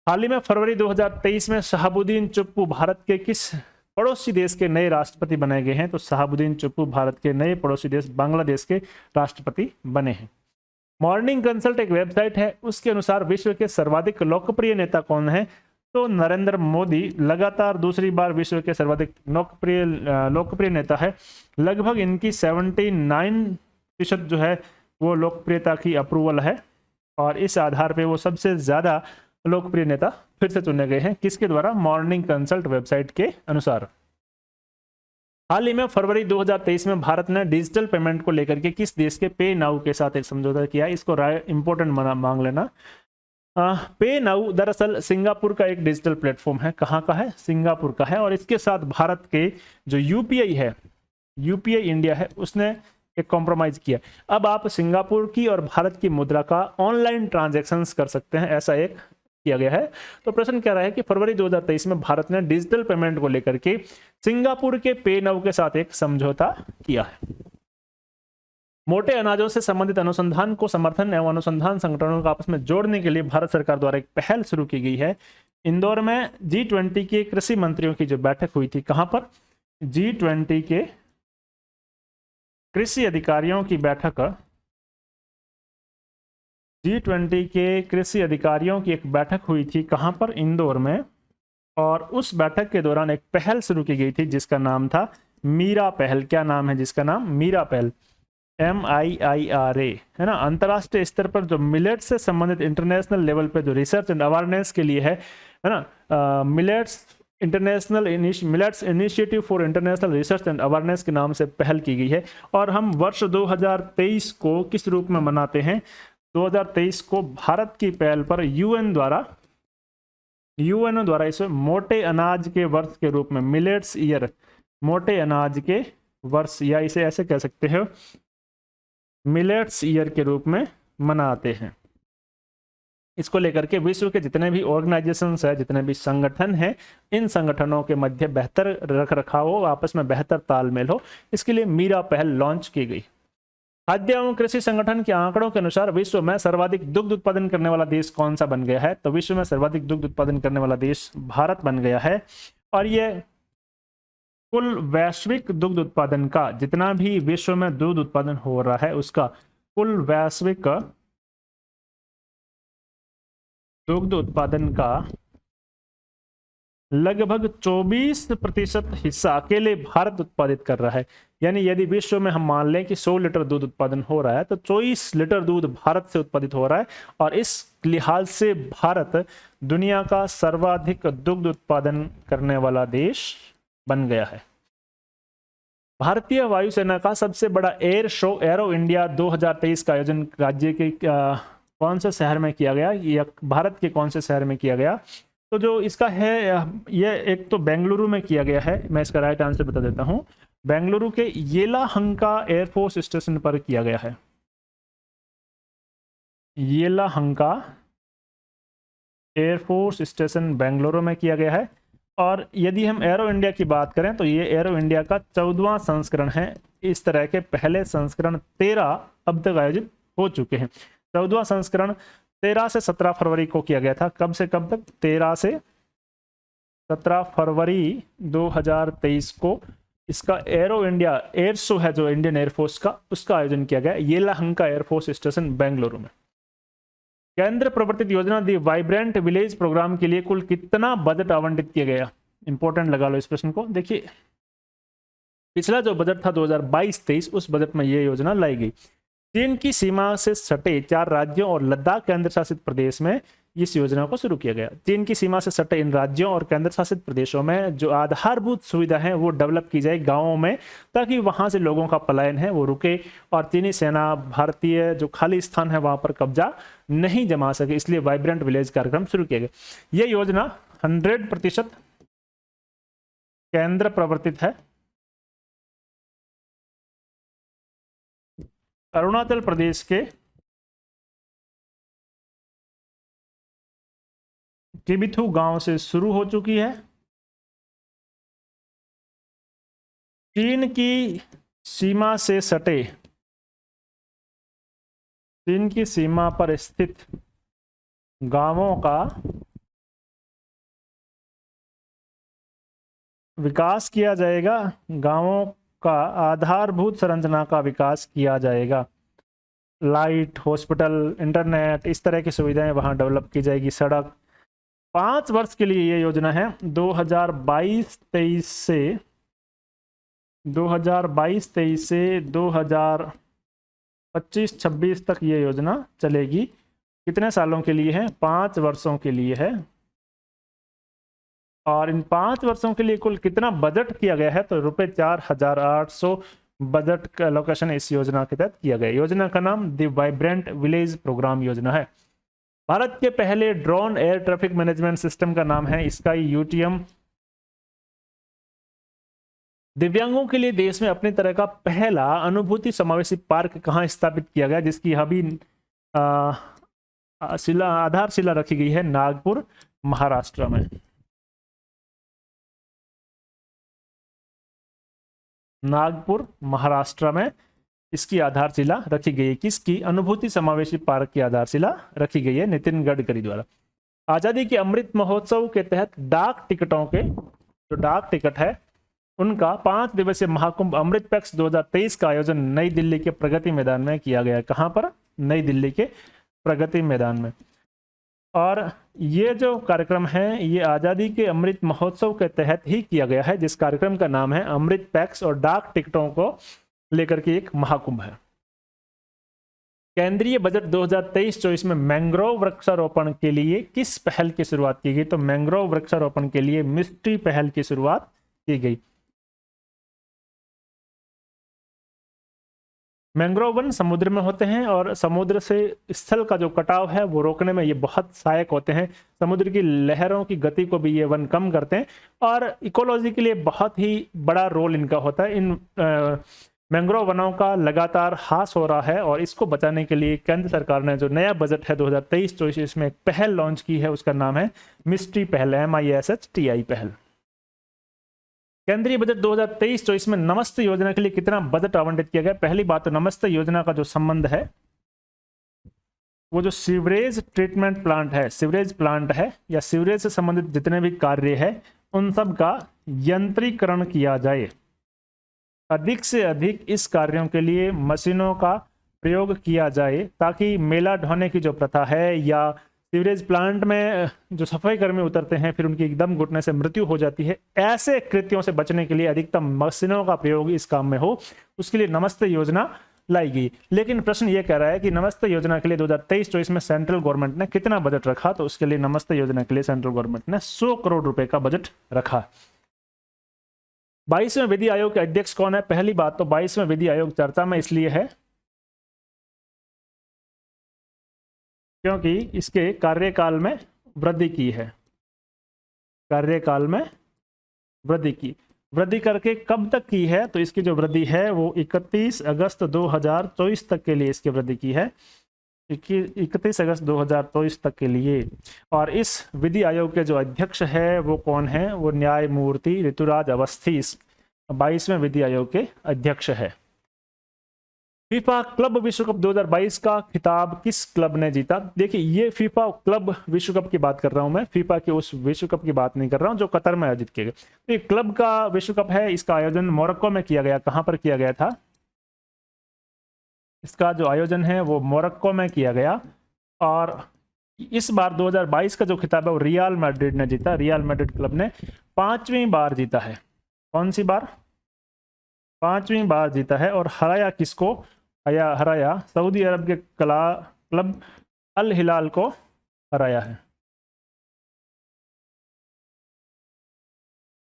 हाल ही में फरवरी 2023 में शहाबुद्दीन चुप्पू भारत के किस पड़ोसी देश के नए राष्ट्रपति बनाए गए हैं? तो शहाबुद्दीन चुप्पू भारत के नए पड़ोसी देश बांग्लादेश के राष्ट्रपति बने हैं। मॉर्निंग कंसल्ट एक वेबसाइट है, उसके अनुसार विश्व के सर्वाधिक लोकप्रिय नेता कौन है? तो नरेंद्र मोदी लगातार दूसरी बार विश्व के सर्वाधिक लोकप्रिय नेता है। लगभग इनकी 79% जो है वो लोकप्रियता की अप्रूवल है और इस आधार पे वो सबसे ज़्यादा लोकप्रिय नेता फिर से चुने गए हैं। किसके द्वारा? मॉर्निंग कंसल्ट वेबसाइट के अनुसार। हाल ही में फरवरी 2023 में भारत ने डिजिटल पेमेंट को लेकर के किस देश के पे नाउ के साथ एक समझौता किया? इसको इंपॉर्टेंट मांग लेना। पे नाउ दरअसल सिंगापुर का एक डिजिटल प्लेटफॉर्म है। कहाँ का है? सिंगापुर का है। और इसके साथ भारत के जो UPI है, UPI इंडिया है, उसने एक कॉम्प्रोमाइज किया। अब आप सिंगापुर की और भारत की मुद्रा का ऑनलाइन ट्रांजैक्शंस कर सकते हैं, ऐसा एक किया गया है। तो प्रश्न क्या रहा है कि फरवरी 2023 में भारत ने डिजिटल पेमेंट को लेकर के सिंगापुर के पे नाउ के साथ एक समझौता किया है। मोटे अनाजों से संबंधित अनुसंधान को समर्थन एवं अनुसंधान संगठनों को आपस में जोड़ने के लिए भारत सरकार द्वारा एक पहल शुरू की गई है। इंदौर में G20 के कृषि मंत्रियों की जो बैठक हुई थी, कहां पर? G20 के कृषि अधिकारियों की बैठक, G20 के कृषि अधिकारियों की एक बैठक हुई थी। कहां पर? इंदौर में। और उस बैठक के दौरान एक पहल शुरू की गई थी जिसका नाम था मीरा पहल। क्या नाम है जिसका नाम? मीरा पहल, MIIRA, है ना। अंतर्राष्ट्रीय स्तर पर जो मिलेट्स से संबंधित इंटरनेशनल लेवल पे जो रिसर्च एंड अवेयरनेस के लिए है ना, millets initiative for international research and awareness के नाम से पहल की गई है। और हम वर्ष 2023 को किस रूप में मनाते हैं? 2023 को भारत की पहल पर UN द्वारा इसे मोटे अनाज के वर्ष के रूप में, मिलेट्स ईयर, मोटे अनाज के वर्ष, या इसे ऐसे कह सकते हो मिलेट्स ईयर के रूप में मनाते हैं। इसको लेकर के विश्व के जितने भी ऑर्गेनाइजेशंस है, जितने भी संगठन हैं, इन संगठनों के मध्य बेहतर रख रखाव हो, आपस में बेहतर तालमेल हो, इसके लिए मीरा पहल लॉन्च की गई। खाद्य एवं कृषि संगठन के आंकड़ों के अनुसार विश्व में सर्वाधिक दुग्ध उत्पादन करने वाला देश कौन सा बन गया है? तो विश्व में सर्वाधिक दुग्ध उत्पादन करने वाला देश भारत बन गया है। और ये कुल वैश्विक दुग्ध उत्पादन का, जितना भी विश्व में दूध उत्पादन हो रहा है, उसका कुल वैश्विक दुग्ध उत्पादन का लगभग 24% हिस्सा अकेले भारत उत्पादित कर रहा है। यानी यदि विश्व में हम मान लें कि 100 लीटर दूध उत्पादन हो रहा है, तो 24 लीटर दूध भारत से उत्पादित हो रहा है। और इस लिहाज से भारत दुनिया का सर्वाधिक दुग्ध उत्पादन करने वाला देश बन गया है। भारतीय वायुसेना का सबसे बड़ा एयर शो एरो इंडिया 2023 का आयोजन राज्य के कौन से शहर में किया गया, या भारत के कौन से शहर में किया गया? तो जो इसका है, ये एक तो बेंगलुरु में किया गया है। मैं इसका राइट आंसर बता देता हूं, बेंगलुरु के येलाहंका एयरफोर्स स्टेशन पर किया गया है। येलाहंका एयरफोर्स स्टेशन बेंगलुरु में किया गया है। और यदि हम एरो इंडिया की बात करें तो ये एरो इंडिया का 14वां संस्करण है। इस तरह के पहले संस्करण 13 अब तक आयोजित हो चुके हैं। 14वां संस्करण 13 से 17 फरवरी को किया गया था। कब से कब तक? 13 से 17 फरवरी 2023 को इसका एरो इंडिया एयर शो है जो इंडियन एयरफोर्स का, उसका आयोजन किया गया येलाहंका एयरफोर्स स्टेशन बेंगलुरु में। केंद्र प्रवर्तित योजना दी वाइब्रेंट विलेज प्रोग्राम के लिए कुल कितना बजट आवंटित किया गया? इंपॉर्टेंट लगा लो इस प्रश्न को। देखिए पिछला जो बजट था 2022-23 उस बजट में ये योजना लाई गई। चीन की सीमा से सटे 4 राज्यों और लद्दाख केंद्र शासित प्रदेश में इस योजना को शुरू किया गया। चीन की सीमा से सटे इन राज्यों और केंद्र शासित प्रदेशों में जो आधारभूत सुविधा है वो डेवलप की जाए गांवों में, ताकि वहां से लोगों का पलायन है वो रुके और चीनी सेना भारतीय जो खाली स्थान है वहां पर कब्जा नहीं जमा सके, इसलिए वाइब्रेंट विलेज कार्यक्रम शुरू किया गया। यह योजना 100% केंद्र प्रवर्तित है। अरुणाचल प्रदेश के किबिथु गांव से शुरू हो चुकी है। चीन की सीमा से सटे, चीन की सीमा पर स्थित गांवों का विकास किया जाएगा, गांवों का आधारभूत संरचना का विकास किया जाएगा। लाइट, हॉस्पिटल, इंटरनेट, इस तरह की सुविधाएं वहां डेवलप की जाएगी। सड़क 5 वर्ष के लिए ये योजना है। 2022-23 से 2025-26 तक ये योजना चलेगी। कितने सालों के लिए है? 5 वर्षों के लिए है। और इन 5 वर्षों के लिए कुल कितना बजट किया गया है? तो रुपए 4,800 बजट का एलोकेशन इस योजना के तहत किया गया। योजना का नाम द वाइब्रेंट विलेज प्रोग्राम योजना है। भारत के पहले drone air traffic management system का नाम है स्काई यूटीएम। दिव्यांगों के लिए देश में अपनी तरह का पहला अनुभूति समावेशी पार्क कहां स्थापित किया गया, जिसकी अभी आधारशिला रखी गई है? नागपुर, महाराष्ट्र में। नागपुर, महाराष्ट्र में इसकी आधारशिला रखी गई है। किसकी? अनुभूति समावेशी पार्क की आधारशिला रखी गई है नितिन गडकरी द्वारा। आजादी के अमृत महोत्सव के तहत डाक टिकटों के जो डाक टिकट है उनका 5 दिवसीय महाकुंभ अमृत पैक्स 2023 का आयोजन नई दिल्ली के प्रगति मैदान में किया गया। कहां पर? नई दिल्ली के प्रगति मैदान में। और ये जो कार्यक्रम है ये आजादी के अमृत महोत्सव के तहत ही किया गया है, जिस कार्यक्रम का नाम है अमृत पैक्स और डाक टिकटों को लेकर के एक महाकुंभ है। केंद्रीय बजट 2023-24 में मैंग्रोव वृक्षारोपण के लिए किस पहल की शुरुआत की गई? तो मैंग्रोव वृक्षारोपण के लिए मिस्ट्री पहल की शुरुआत की गई। मैंग्रोव वन समुद्र में होते हैं और समुद्र से स्थल का जो कटाव है वो रोकने में ये बहुत सहायक होते हैं। समुद्र की लहरों की गति को भी ये वन कम करते हैं और इकोलॉजी के लिए बहुत ही बड़ा रोल इनका होता है। इन मैंग्रोव वनों का लगातार ह्रास हो रहा है और इसको बचाने के लिए केंद्र सरकार ने जो नया बजट है 2023-24 इसमें एक पहल लॉन्च की है, उसका नाम है मिस्ट्री पहल, MISHTI पहल। केंद्रीय बजट 2023-24 में नमस्ते योजना के लिए कितना बजट आवंटित किया गया? पहली बात तो नमस्ते योजना का जो संबंध है वो जो सीवरेज ट्रीटमेंट प्लांट है, सीवरेज प्लांट है या सीवरेज से संबंधित जितने भी कार्य है उन सब का यंत्रीकरण किया जाए। अधिक से अधिक इस कार्यों के लिए मशीनों का प्रयोग किया जाए ताकि मेला ढोने की जो प्रथा है या सीवरेज प्लांट में जो सफाई कर्मी उतरते हैं फिर उनकी एकदम घुटने से मृत्यु हो जाती है, ऐसे कृत्यों से बचने के लिए अधिकतम मशीनों का प्रयोग इस काम में हो, उसके लिए नमस्ते योजना लाई गई। लेकिन प्रश्न ये कह रहा है कि नमस्ते योजना के लिए 2023-24 में सेंट्रल गवर्नमेंट ने कितना बजट रखा? तो उसके लिए नमस्ते योजना के लिए सेंट्रल गवर्नमेंट ने 100 करोड़ रुपए का बजट रखा। 22वें विधि आयोग के अध्यक्ष कौन है? पहली बात तो 22वें विधि आयोग चर्चा में इसलिए है क्योंकि इसके कार्यकाल में वृद्धि की है। कार्यकाल में वृद्धि करके कब तक की है? तो इसकी जो वृद्धि है वो 31 अगस्त 2024 तक के लिए इसकी वृद्धि की है। 31 अगस्त 2024 तक के लिए। और इस विधि आयोग के जो अध्यक्ष है वो कौन है? वो न्यायमूर्ति ऋतुराज अवस्थी इस 22वें विधि आयोग के अध्यक्ष है। फीफा क्लब विश्व कप 2022 का खिताब किस क्लब ने जीता? देखिए ये फीफा क्लब विश्व कप की बात कर रहा हूं मैं, फीफा के उस विश्व कप की बात नहीं कर रहा हूं जो कतर में आयोजित किया गया। तो ये क्लब का विश्व कप है, इसका आयोजन मोरक्को में किया गया। कहां पर किया गया था? इसका जो आयोजन है वो मोरक्को में किया गया। और इस बार 2022 का जो खिताब है वो रियल मैड्रिड ने जीता। रियल मैड्रिड क्लब ने 5वीं बार जीता है। कौन सी बार? 5वीं बार जीता है। और हराया किसको? हराया सऊदी अरब के क्लब अल हिलाल को हराया है।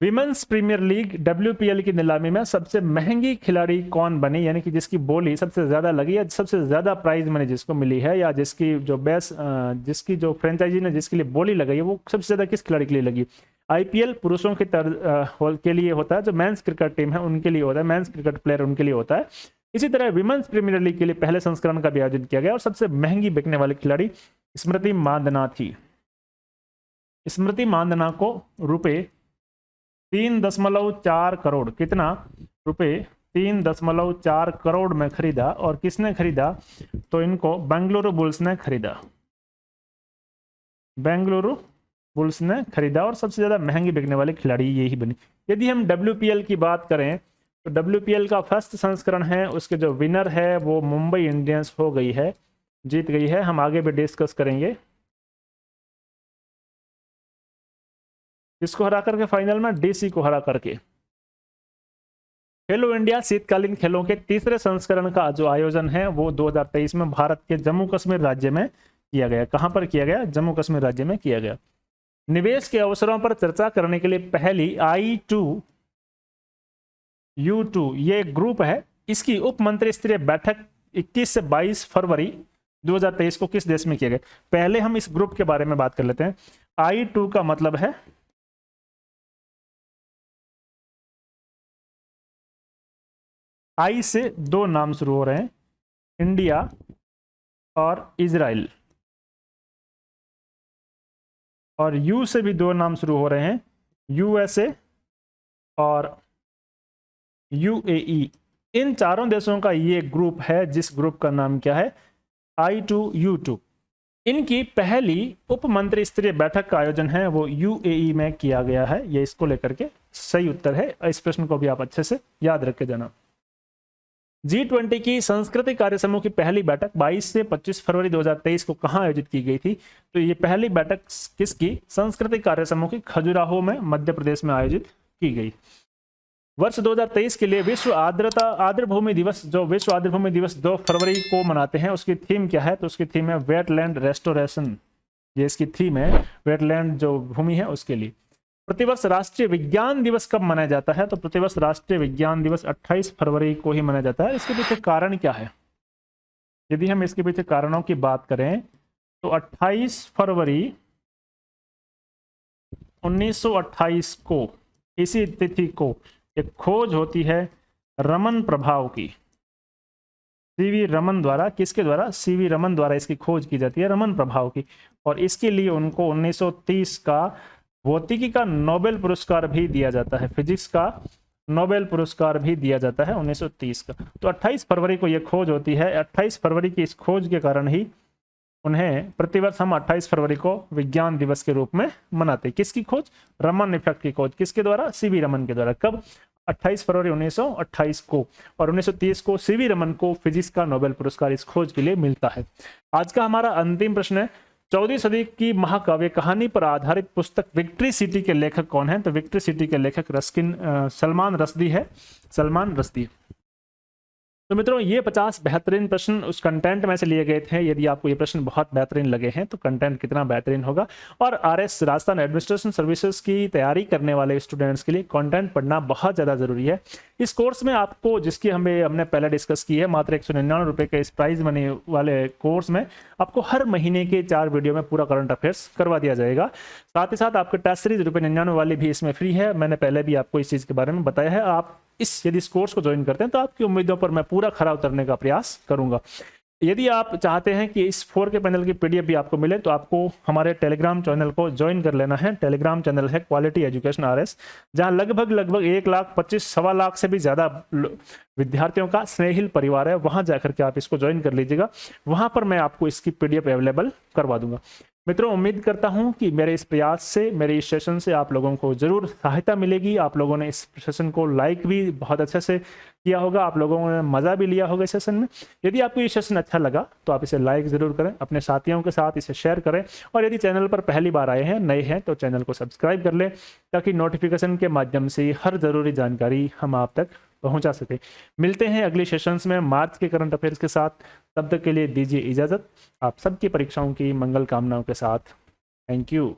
विमेंस प्रीमियर लीग WPL की नीलामी में सबसे महंगी खिलाड़ी कौन बनी, यानी कि जिसकी बोली सबसे ज्यादा लगी या सबसे ज्यादा प्राइज मनी जिसको मिली है, या जिसकी जो फ्रेंचाइजी ने जिसके लिए बोली लगाई है वो सबसे ज्यादा किस खिलाड़ी के लिए लगी? IPL पुरुषों के लिए होता है, जो मेंस क्रिकेट टीम है उनके लिए होता है, मेंस क्रिकेट प्लेयर उनके लिए होता है। इसी तरह विमेंस प्रीमियर लीग के लिए पहले संस्करण का भी आयोजन किया गया और सबसे महंगी बिकने वाली खिलाड़ी स्मृति मांदना थी। स्मृति मांदना को रुपए 3.4 करोड़, कितना? रुपए 3.4 करोड़ में खरीदा। और किसने खरीदा? तो इनको बेंगलुरु बुल्स ने खरीदा। बेंगलुरु बुल्स ने खरीदा और सबसे ज्यादा महंगी बिकने वाली खिलाड़ी यही बनी। यदि हम WPL की बात करें तो WPL का फर्स्ट संस्करण है, उसके जो विनर है वो मुंबई इंडियंस हो गई है, जीत गई है। हम आगे भी डिस्कस करेंगे किसको हरा करके, फाइनल में DC को हरा करके। खेलो इंडिया शीतकालीन खेलों के तीसरे संस्करण का जो आयोजन है वो 2023 में भारत के जम्मू कश्मीर राज्य में किया गया। कहां पर किया गया? जम्मू कश्मीर राज्य में किया गया। निवेश के अवसरों पर चर्चा करने के लिए पहली I2U2 ये ग्रुप है, इसकी उप मंत्री स्तरीय बैठक 21 से 22 फरवरी 2023 को किस देश में किया गया? पहले हम इस ग्रुप के बारे में बात कर लेते हैं। I2 का मतलब है I से 2 नाम शुरू हो रहे हैं, इंडिया और इजराइल, और U से भी 2 नाम शुरू हो रहे हैं, USA और UAE। इन चारों देशों का ये ग्रुप है, जिस ग्रुप का नाम क्या है? I2U2। इनकी पहली उप मंत्री स्तरीय बैठक का आयोजन है वो UAE में किया गया है। ये इसको लेकर के सही उत्तर है। इस प्रश्न को भी आप अच्छे से याद रख के जाना। G20 की सांस्कृतिक कार्य समूह की पहली बैठक 22 से 25 फरवरी 2023 को कहां आयोजित की गई थी? तो ये पहली बैठक किसकी? सांस्कृतिक कार्य समूह की खजुराहो में मध्य प्रदेश में आयोजित की गई। वर्ष 2023 के लिए विश्व आर्द्रभूमि दिवस, जो विश्व आर्द्रभूमि दिवस 2 फरवरी को मनाते हैं, उसकी थीम क्या है? तो उसकी थीम है वेटलैंड रेस्टोरेशन। ये इसकी थीम है, वेटलैंड जो भूमि है उसके लिए। प्रतिवर्ष राष्ट्रीय विज्ञान दिवस कब मनाया जाता है? तो प्रतिवर्ष राष्ट्रीय विज्ञान दिवस 28 फरवरी को ही मनाया जाता है। इसके पीछे कारण क्या है? यदि हम इसके पीछे कारणों की बात करें तो 28 फरवरी 1928 को, इसी तिथि को एक खोज होती है रमन प्रभाव की, CV रमन द्वारा। किसके द्वारा? CV रमन द्वारा इसकी खोज की जाती है, रमन प्रभाव की। और इसके लिए उनको 1930 का भौतिकी का नोबेल पुरस्कार भी दिया जाता है, फिजिक्स का नोबेल पुरस्कार भी दिया जाता है 1930 का। तो 28 फरवरी को यह खोज होती है। 28 फरवरी की इस खोज के कारण ही उन्हें प्रतिवर्ष हम 28 फरवरी को विज्ञान दिवस के रूप में मनाते हैं। किसकी खोज? रमन इफेक्ट की खोज। किसके द्वारा? CV रमन के द्वारा। कब? 28 फरवरी 1928 को। और 1930 को CV रमन को फिजिक्स का नोबेल पुरस्कार इस खोज के लिए मिलता है। आज का हमारा अंतिम प्रश्न है, 14वीं सदी की महाकाव्य कहानी पर आधारित पुस्तक विक्ट्री सिटी के लेखक कौन है? तो विक्ट्री सिटी के लेखक सलमान रश्दी है, सलमान रश्दी। तो मित्रों, ये 50 बेहतरीन प्रश्न उस कंटेंट में से लिए गए थे। यदि आपको ये प्रश्न बहुत बेहतरीन लगे हैं तो कंटेंट कितना बेहतरीन होगा। और RS राजस्थान एडमिनिस्ट्रेशन सर्विसेज की तैयारी करने वाले स्टूडेंट्स के लिए कंटेंट पढ़ना बहुत ज़्यादा ज़रूरी है। इस कोर्स में आपको, जिसकी हमने पहले डिस्कस की है, मात्र 199 रुपये के इस प्राइज मनी वाले कोर्स में आपको हर महीने के 4 वीडियो में पूरा करंट अफेयर्स करवा दिया जाएगा। साथ ही साथ आपके टेस्ट सीरीज ₹99 वाली भी इसमें फ्री है। मैंने पहले भी आपको इस चीज़ के बारे में बताया है। आप यदि इस कोर्स को ज्वाइन करते हैं तो आपकी उम्मीदों पर मैं पूरा खरा उतरने का प्रयास करूंगा। यदि आप चाहते हैं कि इस 4K पैनल की PDF भी आपको मिले तो आपको हमारे टेलीग्राम चैनल को ज्वाइन कर लेना है। टेलीग्राम चैनल है क्वालिटी एजुकेशन RS, जहां लगभग 1,25,000 सवा लाख से भी ज़्यादा विद्यार्थियों का स्नेहिल परिवार है। वहां जाकर के आप इसको ज्वाइन कर लीजिएगा। वहां पर मैं आपको इसकी PDF अवेलेबल करवा दूंगा। मित्रों, उम्मीद करता हूं कि मेरे इस प्रयास से, मेरे इस सेशन से आप लोगों को ज़रूर सहायता मिलेगी। आप लोगों ने इस सेशन को लाइक भी बहुत अच्छे से किया होगा, आप लोगों ने मज़ा भी लिया होगा इस सेशन में। यदि आपको ये सेशन अच्छा लगा तो आप इसे लाइक ज़रूर करें, अपने साथियों के साथ इसे शेयर करें, और यदि चैनल पर पहली बार आए हैं, नए हैं, तो चैनल को सब्सक्राइब कर लें ताकि नोटिफिकेशन के माध्यम से हर ज़रूरी जानकारी हम आप तक पहुंचा सके। मिलते हैं अगले सेशंस में मार्च के करंट अफेयर्स के साथ। तब तक के लिए दीजिए इजाज़त। आप सबकी परीक्षाओं की मंगल कामनाओं के साथ। Thank you.